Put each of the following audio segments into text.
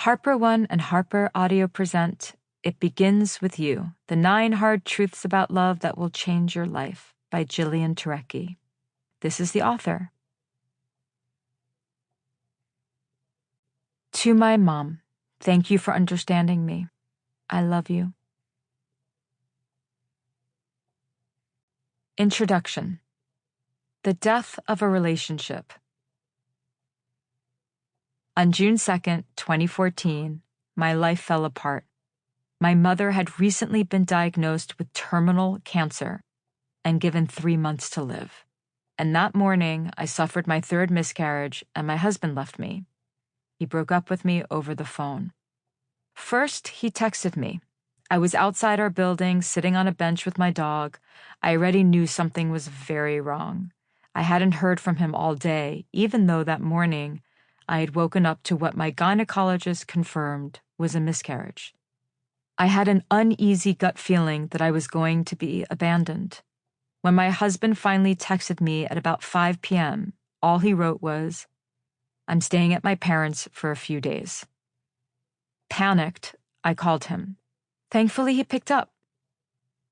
Harper One and HarperAudio present It Begins With You, The 9 Hard Truths About Love That Will Change Your Life by Jillian Turecki. This is the author. To my mom, thank you for understanding me. I love you. Introduction. The death of a relationship. On June 2nd, 2014, my life fell apart. My mother had recently been diagnosed with terminal cancer and given 3 months to live. And that morning, I suffered my 3rd miscarriage and my husband left me. He broke up with me over the phone. First, he texted me. I was outside our building, sitting on a bench with my dog. I already knew something was very wrong. I hadn't heard from him all day, even though that morning I had woken up to what my gynecologist confirmed was a miscarriage. I had an uneasy gut feeling that I was going to be abandoned. When my husband finally texted me at about 5 p.m., all he wrote was, "I'm staying at my parents' for a few days." Panicked, I called him. Thankfully, he picked up.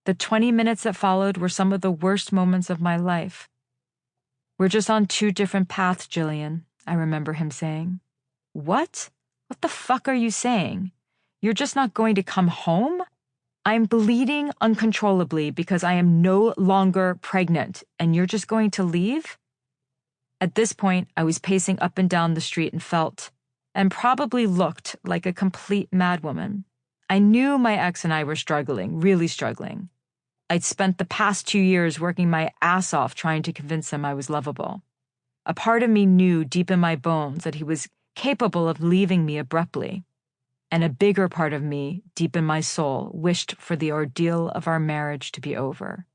The 20 minutes that followed were some of the worst moments of my life. "We're just on 2 different paths, Jillian," I remember him saying. What? What the fuck are you saying? You're just not going to come home? I'm bleeding uncontrollably because I am no longer pregnant, and you're just going to leave? At this point, I was pacing up and down the street and felt, and probably looked, like a complete madwoman. I knew my ex and I were struggling, really struggling. I'd spent the past 2 years working my ass off trying to convince him I was lovable. A part of me knew deep in my bones that he was capable of leaving me abruptly. And a bigger part of me, deep in my soul, wished for the ordeal of our marriage to be over.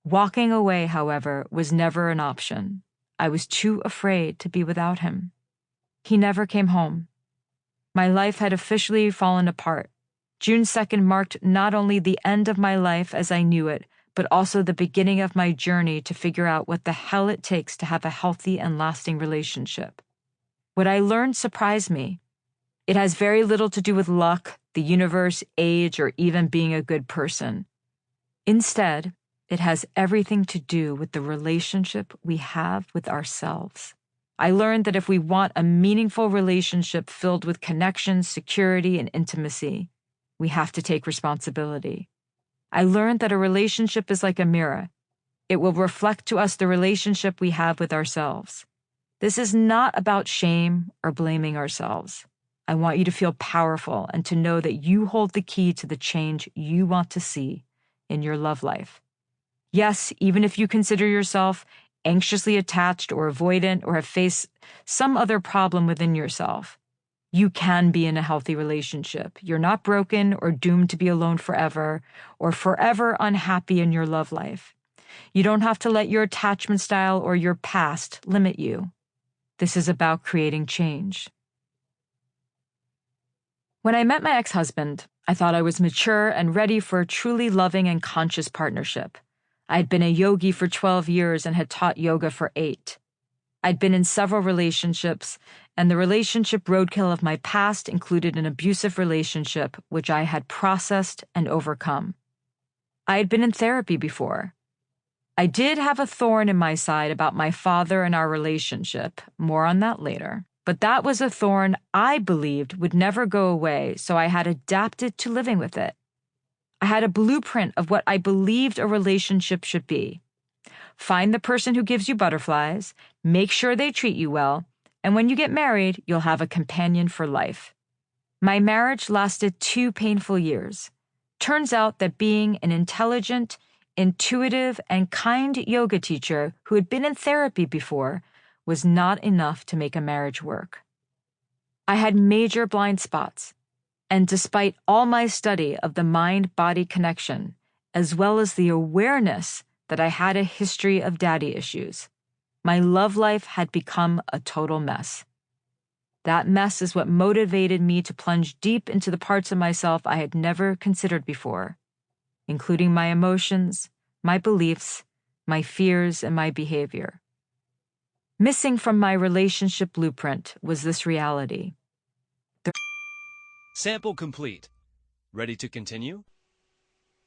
Walking away, however, was never an option. I was too afraid to be without him. He never came home. My life had officially fallen apart. June 2nd marked not only the end of my life as I knew it, but also the beginning of my journey to figure out what the hell it takes to have a healthy and lasting relationship. What I learned surprised me. It has very little to do with luck, the universe, age, or even being a good person. Instead, it has everything to do with the relationship we have with ourselves. I learned that if we want a meaningful relationship filled with connection, security, and intimacy, we have to take responsibility. I learned that a relationship is like a mirror. It will reflect to us the relationship we have with ourselves. This is not about shame or blaming ourselves. I want you to feel powerful and to know that you hold the key to the change you want to see in your love life. Yes, even if you consider yourself anxiously attached or avoidant or have faced some other problem within yourself, you can be in a healthy relationship. You're not broken or doomed to be alone forever or forever unhappy in your love life. You don't have to let your attachment style or your past limit you. This is about creating change. When I met my ex-husband, I thought I was mature and ready for a truly loving and conscious partnership. I'd been a yogi for 12 years and had taught yoga for 8. I'd been in several relationships, and the relationship roadkill of my past included an abusive relationship which I had processed and overcome. I had been in therapy before. I did have a thorn in my side about my father and our relationship, more on that later, but that was a thorn I believed would never go away, so I had adapted to living with it. I had a blueprint of what I believed a relationship should be. Find the person who gives you butterflies, make sure they treat you well, and when you get married, you'll have a companion for life. My marriage lasted 2 painful years. Turns out that being an intelligent, intuitive, and kind yoga teacher who had been in therapy before was not enough to make a marriage work. I had major blind spots, and despite all my study of the mind-body connection, as well as the awareness that I had a history of daddy issues, my love life had become a total mess. That mess is what motivated me to plunge deep into the parts of myself I had never considered before, including my emotions, my beliefs, my fears, and my behavior. Missing from my relationship blueprint was this reality. Sample complete. Ready to continue?